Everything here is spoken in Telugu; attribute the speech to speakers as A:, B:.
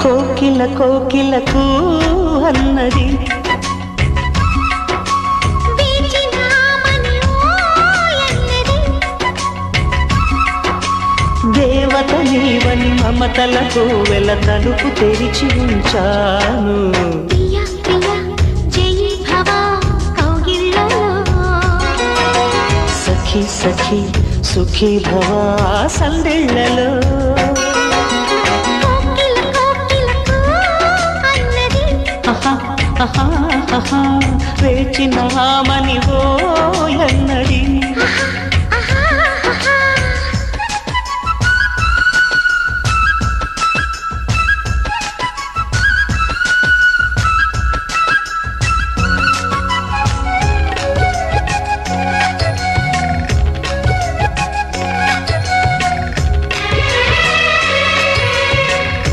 A: కోకిల కోకిలకు అన్నది దేవత నీవని మమతలకు వెల తలుపు తెరిచి ఉంచాను. సఖీ సఖీ సుఖీ భవా సందిళ్ళలో వేచిన మని ఓ ఎన్నది